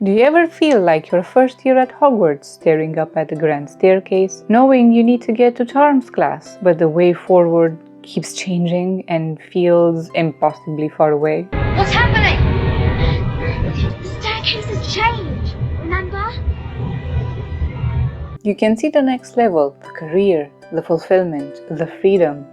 Do you ever feel like your first year at Hogwarts, staring up at the grand staircase, knowing you need to get to Charms class, but the way forward keeps changing and feels impossibly far away? What's happening? The staircase has changed, remember? You can see the next level, the career, the fulfillment, the freedom.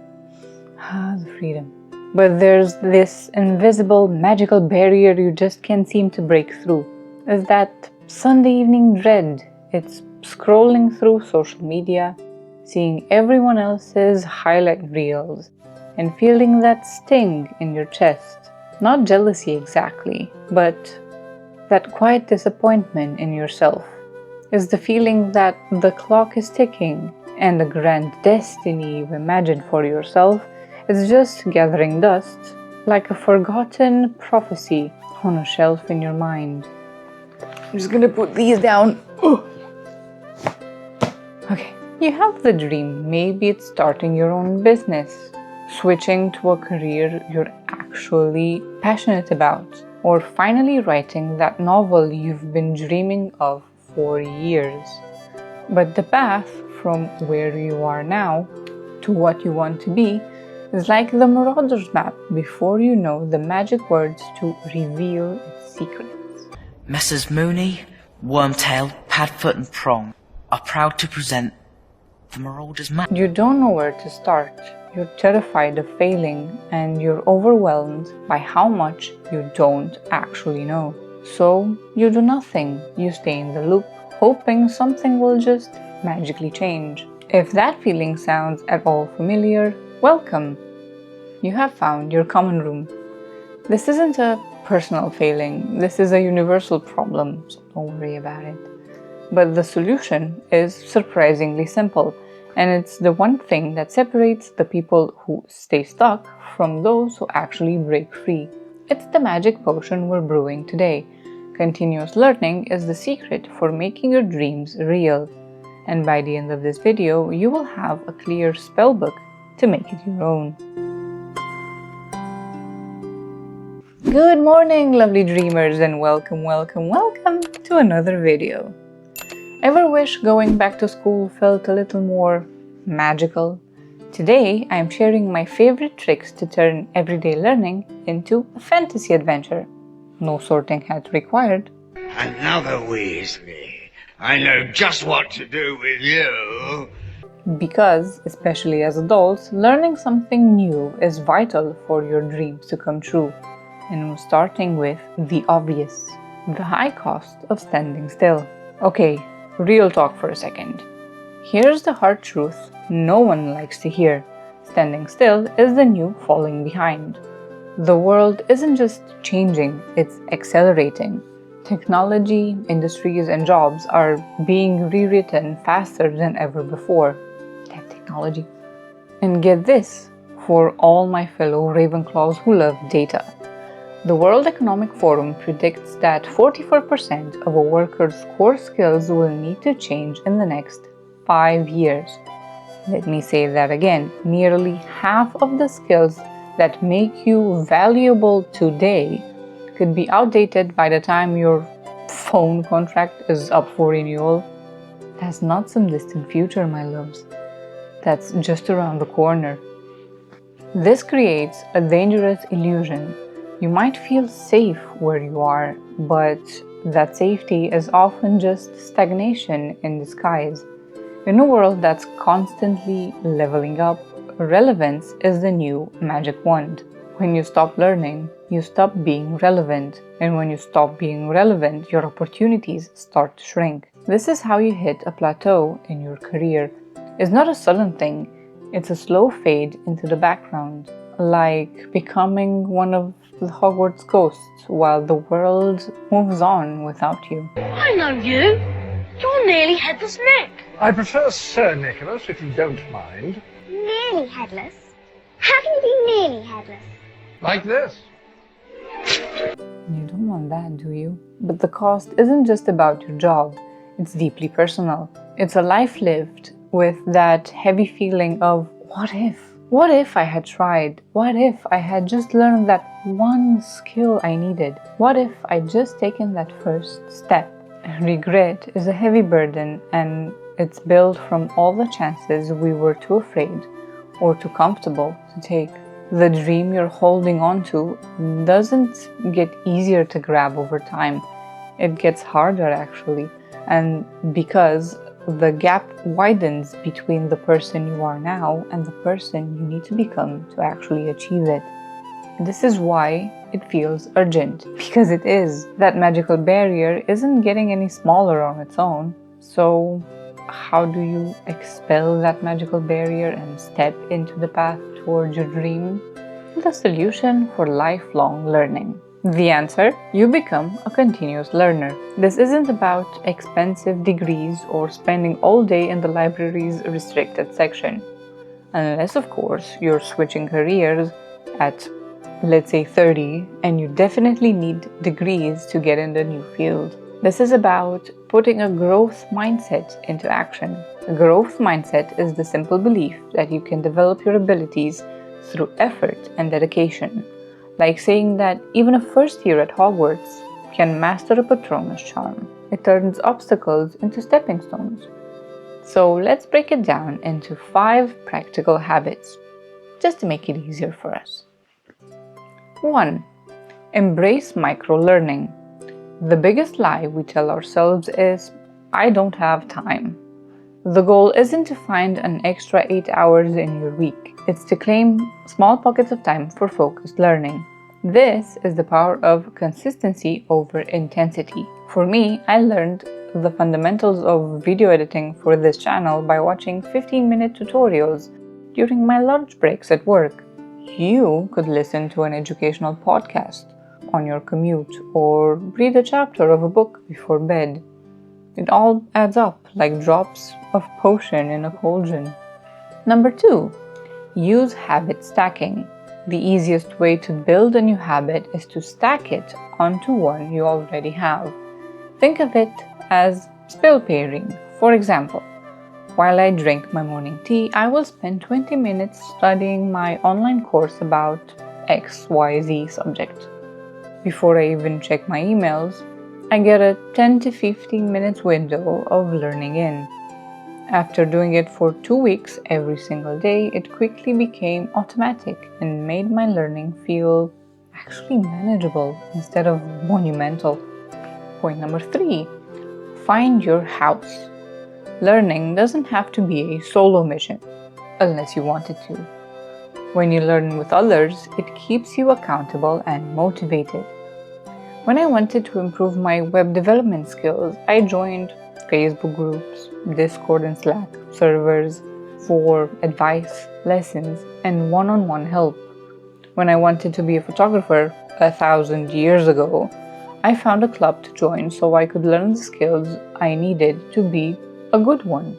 The freedom. But there's this invisible, magical barrier you just can't seem to break through. Is that Sunday evening dread. It's scrolling through social media, seeing everyone else's highlight reels, and feeling that sting in your chest. Not jealousy exactly, but that quiet disappointment in yourself. Is the feeling that the clock is ticking and the grand destiny you've imagined for yourself is just gathering dust, like a forgotten prophecy on a shelf in your mind. I'm just gonna put these down. Okay, you have the dream. Maybe it's starting your own business, switching to a career you're actually passionate about, or finally writing that novel you've been dreaming of for years. But the path from where you are now to what you want to be is like the Marauder's map before you know the magic words to reveal its secrets. Messrs. Mooney, Wormtail, Padfoot and Prong are proud to present the Marauder's map. You don't know where to start. You're terrified of failing and you're overwhelmed by how much you don't actually know. So you do nothing. You stay in the loop, hoping something will just magically change. If that feeling sounds at all familiar, welcome. You have found your common room. This isn't a personal failing. This is a universal problem, so don't worry about it. But the solution is surprisingly simple, and it's the one thing that separates the people who stay stuck from those who actually break free. It's the magic potion we're brewing today. Continuous learning is the secret for making your dreams real. And by the end of this video, you will have a clear spellbook to make it your own. Good morning, lovely dreamers, and welcome to another video. Ever wish going back to school felt a little more magical? Today, I am sharing my favorite tricks to turn everyday learning into a fantasy adventure. No sorting hat required. Another Weasley. I know just what to do with you. Because, especially as adults, learning something new is vital for your dreams to come true. And we're starting with the obvious, the high cost of standing still. Okay, real talk for a second. Here's the hard truth no one likes to hear. Standing still is the new falling behind. The world isn't just changing, it's accelerating. Technology, industries, and jobs are being rewritten faster than ever before. Technology. And get this, for all my fellow Ravenclaws who love data. The World Economic Forum predicts that 44% of a worker's core skills will need to change in the next 5 years. Let me say that again. Nearly half of the skills that make you valuable today could be outdated by the time your phone contract is up for renewal. That's not some distant future, my loves. That's just around the corner. This creates a dangerous illusion. You might feel safe where you are, but that safety is often just stagnation in disguise. In a world that's constantly leveling up, relevance is the new magic wand. When you stop learning, you stop being relevant. And when you stop being relevant, your opportunities start to shrink. This is how you hit a plateau in your career. It's not a sudden thing. It's a slow fade into the background, like becoming one of the Hogwarts ghosts while the world moves on without you. I know you. You're nearly headless Nick. I prefer Sir Nicholas, if you don't mind. Nearly headless? How can you be nearly headless? Like this. You don't want that, do you? But the cost isn't just about your job. It's deeply personal. It's a life lived with that heavy feeling of what if? What if I had tried? What if I had just learned that one skill I needed? What if I'd just taken that first step? Regret is a heavy burden, and it's built from all the chances we were too afraid or too comfortable to take. The dream you're holding on to doesn't get easier to grab over time. It gets harder actually, and because the gap widens between the person you are now and the person you need to become to actually achieve it. This is why it feels urgent, because it is. That magical barrier isn't getting any smaller on its own. So, how do you expel that magical barrier and step into the path towards your dream? The solution for lifelong learning. The answer? You become a continuous learner. This isn't about expensive degrees or spending all day in the library's restricted section. Unless, of course, you're switching careers at, let's say, 30, and you definitely need degrees to get in the new field. This is about putting a growth mindset into action. A growth mindset is the simple belief that you can develop your abilities through effort and dedication. Like saying that even a first year at Hogwarts can master a Patronus charm. It turns obstacles into stepping stones. So let's break it down into 5 practical habits, just to make it easier for us. 1. Embrace micro-learning. The biggest lie we tell ourselves is, I don't have time. The goal isn't to find an extra 8 hours in your week. It's to claim small pockets of time for focused learning. This is the power of consistency over intensity. For me, I learned the fundamentals of video editing for this channel by watching 15-minute tutorials during my lunch breaks at work. You could listen to an educational podcast on your commute or read a chapter of a book before bed. It all adds up like drops of potion in a cauldron. Number 2. Use habit stacking. The easiest way to build a new habit is to stack it onto one you already have. Think of it as spell pairing. For example, while I drink my morning tea, I will spend 20 minutes studying my online course about XYZ subject. Before I even check my emails, I get a 10 to 15 minutes window of learning in. After doing it for 2 weeks every single day, it quickly became automatic and made my learning feel actually manageable instead of monumental. Point number 3. Find your house. Learning doesn't have to be a solo mission, unless you want it to. When you learn with others, it keeps you accountable and motivated. When I wanted to improve my web development skills, I joined Facebook groups, Discord and Slack servers for advice, lessons, and one-on-one help. When I wanted to be a photographer 1,000 years ago, I found a club to join so I could learn the skills I needed to be a good one.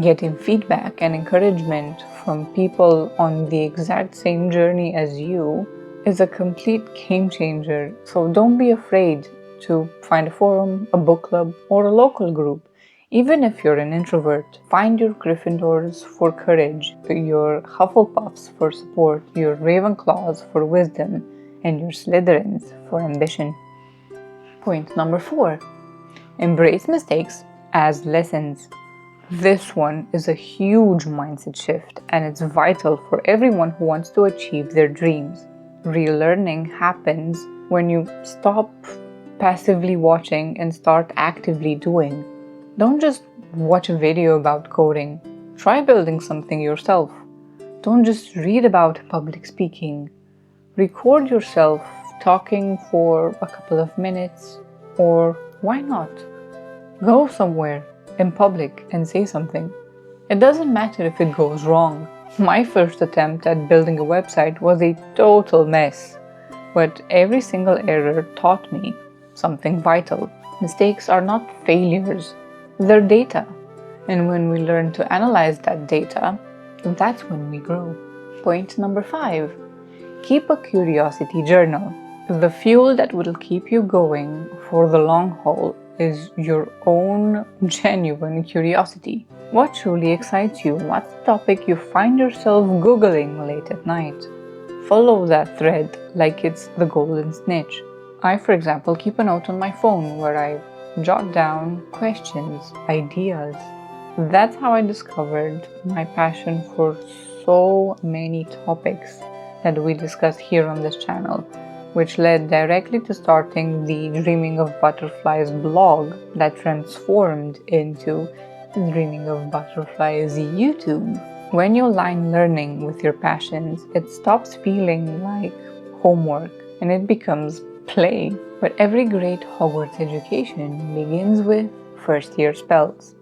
Getting feedback and encouragement from people on the exact same journey as you is a complete game changer, so don't be afraid to find a forum, a book club, or a local group. Even if you're an introvert, find your Gryffindors for courage, your Hufflepuffs for support, your Ravenclaws for wisdom, and your Slytherins for ambition. Point number 4. Embrace mistakes as lessons. This one is a huge mindset shift, and it's vital for everyone who wants to achieve their dreams. Real learning happens when you stop passively watching and start actively doing. Don't just watch a video about coding. Try building something yourself. Don't just read about public speaking. Record yourself talking for a couple of minutes, or why not? Go somewhere in public and say something. It doesn't matter if it goes wrong. My first attempt at building a website was a total mess, but every single error taught me something vital. Mistakes are not failures, they're data. And when we learn to analyze that data, that's when we grow. Point number 5. Keep a curiosity journal. The fuel that will keep you going for the long haul is your own genuine curiosity. What truly excites you? What's the topic you find yourself Googling late at night? Follow that thread like it's the golden snitch. I, for example, keep a note on my phone where I jot down questions, ideas. That's how I discovered my passion for so many topics that we discuss here on this channel, which led directly to starting the Dreaming of Butterflies blog that transformed into Dreaming of Butterflies YouTube. When you align learning with your passions, it stops feeling like homework and it becomes play. But every great Hogwarts education begins with first-year spells.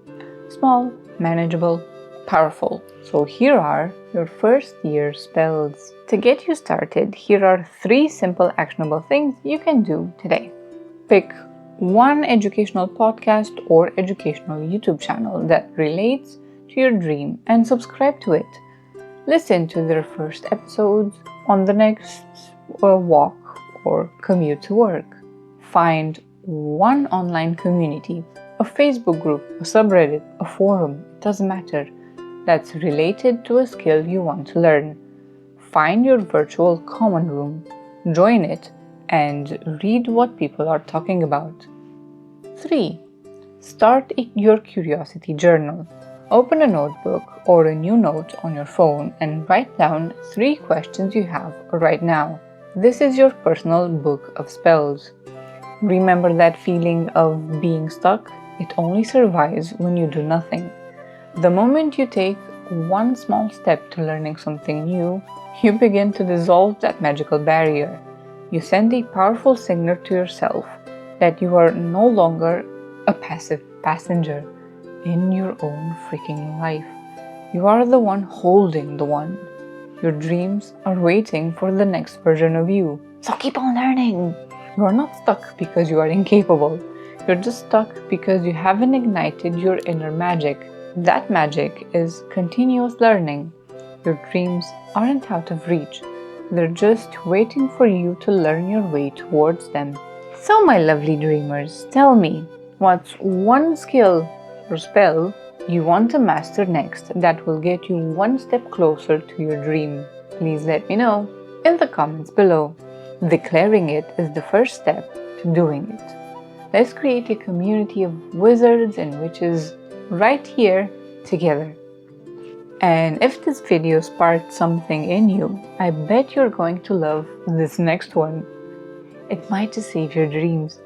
Small, manageable, powerful. So here are your first-year spells. To get you started, here are 3 simple actionable things you can do today. Pick one educational podcast or educational YouTube channel that relates to your dream and subscribe to it. Listen to their first episodes on the next walk or commute to work. Find one online community, a Facebook group, a subreddit, a forum, it doesn't matter, that's related to a skill you want to learn. Find your virtual common room, join it, and read what people are talking about. 3. Start your curiosity journal. Open a notebook or a new note on your phone and write down 3 questions you have right now. This is your personal book of spells. Remember that feeling of being stuck? It only survives when you do nothing. The moment you take one small step to learning something new, you begin to dissolve that magical barrier. You send a powerful signal to yourself that you are no longer a passive passenger in your own freaking life. You are the one holding the one. Your dreams are waiting for the next version of you. So keep on learning. You are not stuck because you are incapable. You're just stuck because you haven't ignited your inner magic. That magic is continuous learning. Your dreams aren't out of reach. They're just waiting for you to learn your way towards them. So my lovely dreamers, tell me, what's one skill or spell you want to master next that will get you one step closer to your dream? Please let me know in the comments below. Declaring it is the first step to doing it. Let's create a community of wizards and witches right here together. And if this video sparked something in you, I bet you're going to love this next one. It might just save your dreams.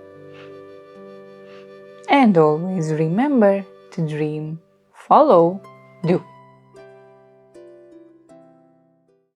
And always remember to dream, follow, do.